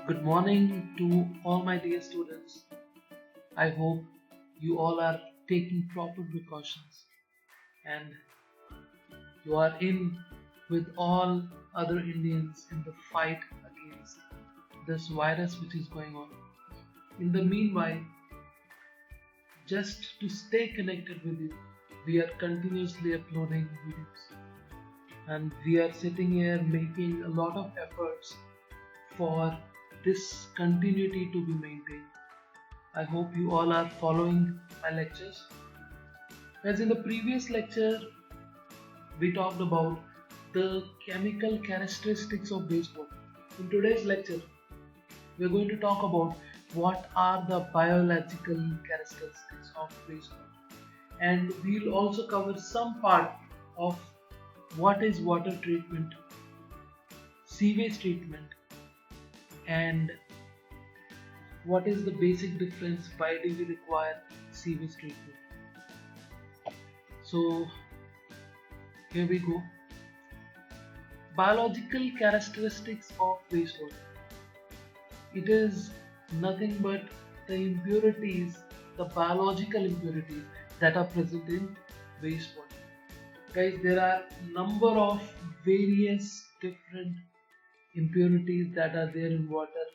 Good morning to all my dear students. I hope you all are taking proper precautions and you are in with all other Indians in the fight against this virus which is going on. In the meanwhile, just to stay connected with you, we are continuously uploading videos and we are sitting here making a lot of efforts for this continuity to be maintained. I hope you all are following my lectures. As in the previous lecture, we talked about the chemical characteristics of wastewater. In today's lecture, we are going to talk about what are the biological characteristics of wastewater. And we'll also cover some part of what is water treatment, sewage treatment, and what is the basic difference, why do we require sewage treatment. So here we go. Biological characteristics of wastewater. It is nothing but the impurities, the biological impurities that are present in wastewater. Guys, there are number of various different impurities that are there in water,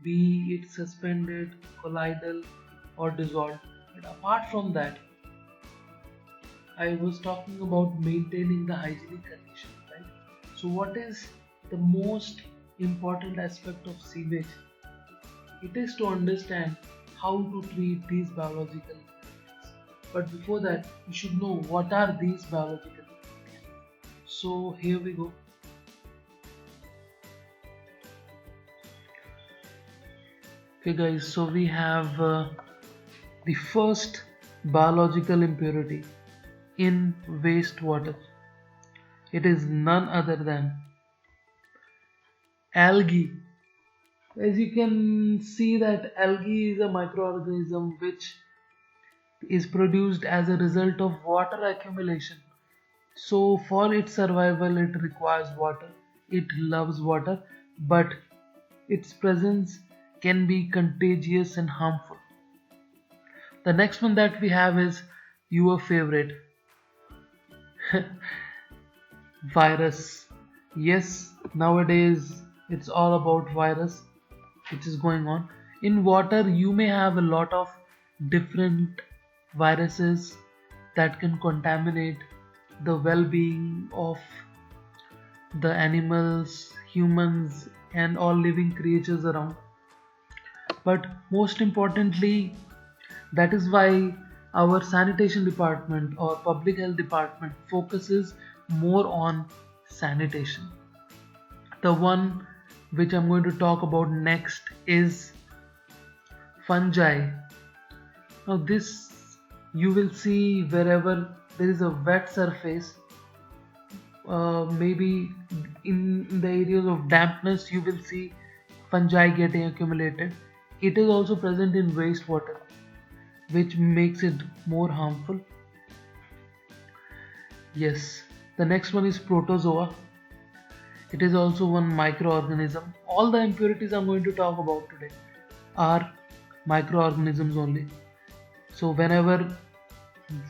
be it suspended, colloidal, or dissolved. But apart from that, I was talking about maintaining the hygienic condition, right? So, what is the most important aspect of sewage? It is to understand how to treat these biological impurities. But before that, you should know what are these biological impurities. So, here we go. Okay, guys, so we have the first biological impurity in wastewater. It is none other than algae. As you can see that algae is a microorganism which is produced as a result of water accumulation. So for its survival it requires water. It loves water, but its presence can be contagious and harmful. The next one that we have is your favorite virus. Yes, nowadays it's all about virus which is going on. In water, you may have a lot of different viruses that can contaminate the well being of the animals, humans, and all living creatures around. But most importantly, that is why our sanitation department or public health department focuses more on sanitation. The one which I'm going to talk about next is fungi. Now, this you will see wherever there is a wet surface, maybe in the areas of dampness, you will see fungi getting accumulated. It is also present in wastewater, which makes it more harmful. Yes, the next one is protozoa. It is also one microorganism. All the impurities I'm going to talk about today are microorganisms only. So whenever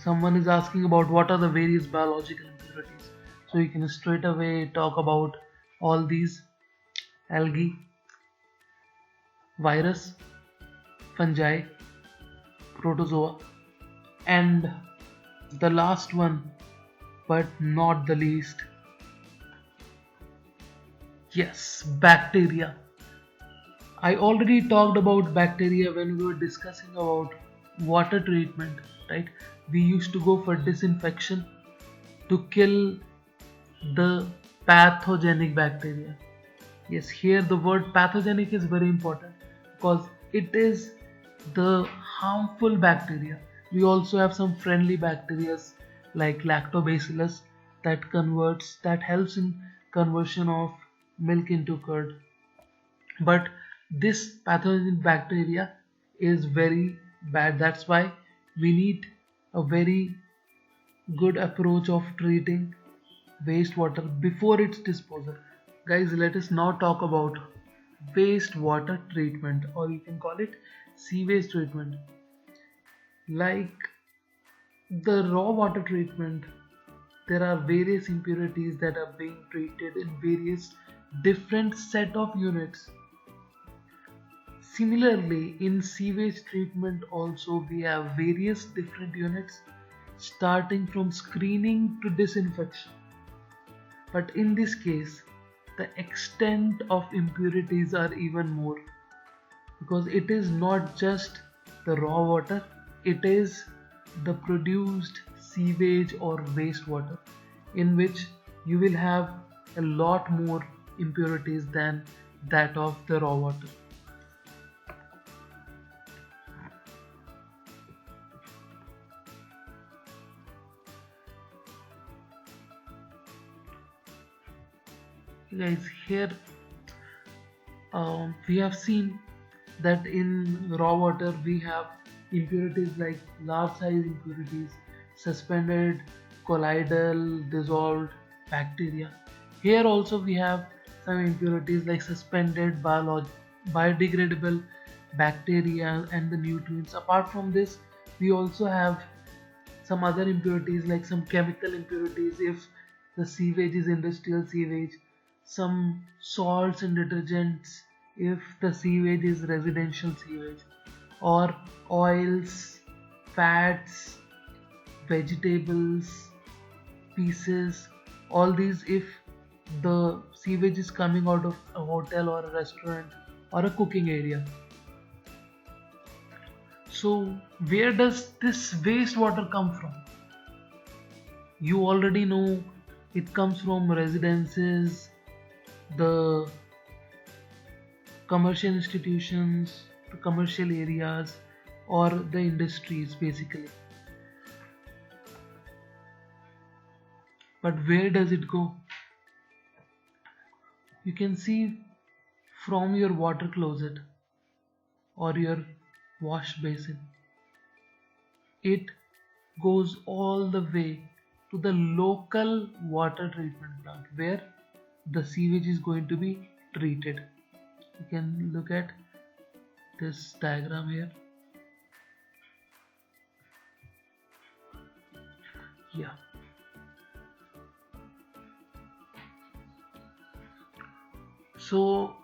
someone is asking about what are the various biological impurities, so you can straight away talk about all these: algae, virus, fungi, protozoa, and the last one, but not the least, yes, bacteria. I already talked about bacteria when we were discussing about water treatment, right? We used to go for disinfection to kill the pathogenic bacteria. Yes, here the word pathogenic is very important because it is the harmful bacteria. We also have some friendly bacteria like lactobacillus that helps in conversion of milk into curd. But this pathogen bacteria is very bad. That's why we need a very good approach of treating wastewater before its disposal. Guys, let us now talk about wastewater treatment, or you can call it sewage treatment. Like the raw water treatment, there are various impurities that are being treated in various different set of units. Similarly, in sewage treatment also we have various different units starting from screening to disinfection. But in this case, the extent of impurities are even more, because it is not just the raw water, it is the produced sewage or wastewater, in which you will have a lot more impurities than that of the raw water. Guys, here we have seen that in raw water we have impurities like large size impurities, suspended, colloidal, dissolved bacteria. Here also we have some impurities like suspended, biodegradable bacteria and the nutrients. Apart from this, we also have some other impurities like some chemical impurities if the sewage is industrial sewage, some salts and detergents if the sewage is residential sewage, or oils, fats, vegetables, pieces, all these if the sewage is coming out of a hotel or a restaurant or a cooking area. So where does this wastewater come from? You already know it comes from residences, the commercial institutions, the commercial areas, or the industries basically. But where does it go? You can see from your water closet or your wash basin. It goes all the way to the local water treatment plant where the sewage is going to be treated. You can look at this diagram here. Yeah. So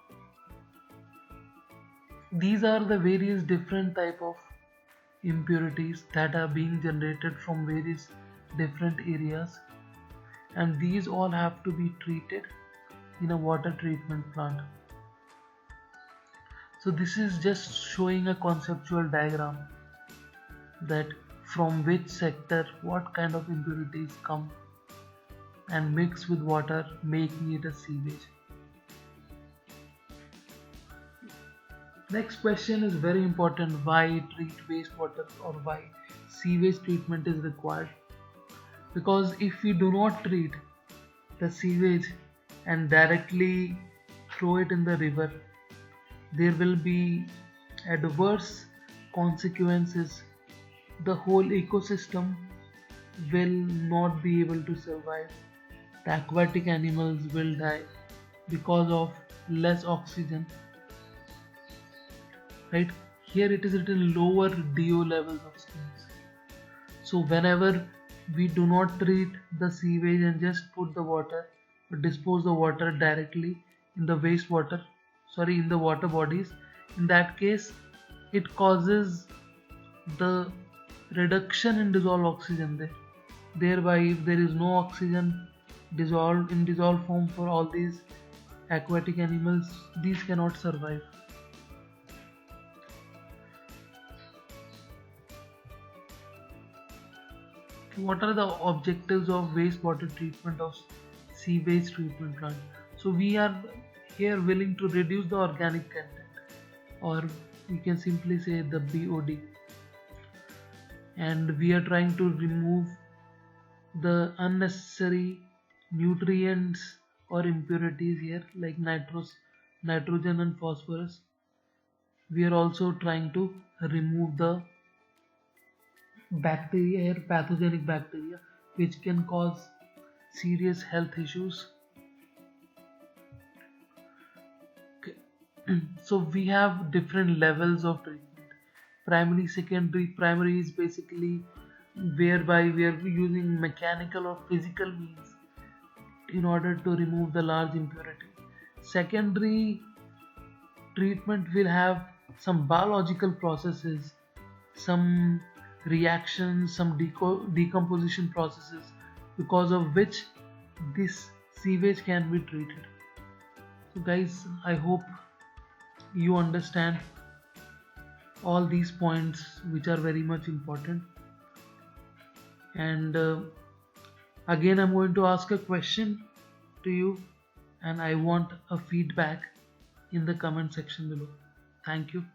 these are the various different type of impurities that are being generated from various different areas, and these all have to be treated in a water treatment plant. So this is just showing a conceptual diagram that from which sector what kind of impurities come and mix with water, making it a sewage. Next question is very important: why treat wastewater, or why sewage treatment is required? Because if we do not treat the sewage and directly throw it in the river, there will be adverse consequences. The whole ecosystem will not be able to survive. The aquatic animals will die because of less oxygen. Right here it is written lower DO levels of skins. So whenever we do not treat the sewage and just put the water, dispose the water directly in the in the water bodies, in that case it causes the reduction in dissolved oxygen there. Thereby, if there is no oxygen dissolved in dissolved form for all these aquatic animals, these cannot survive. What are the objectives of wastewater treatment of sewage treatment plant? So we are here willing to reduce the organic content, or we can simply say the BOD, and we are trying to remove the unnecessary nutrients or impurities here like nitrogen and phosphorus. We are also trying to remove the bacteria here, pathogenic bacteria, which can cause serious health issues. Okay. So we have different levels of treatment: primary, secondary. Primary is basically whereby we are using mechanical or physical means in order to remove the large impurity. Secondary treatment will have some biological processes, some reactions, some decomposition processes, because of which this sewage can be treated. So guys, I hope you understand all these points, which are very much important. And again, I'm going to ask a question to you, and I want a feedback in the comment section below. Thank you.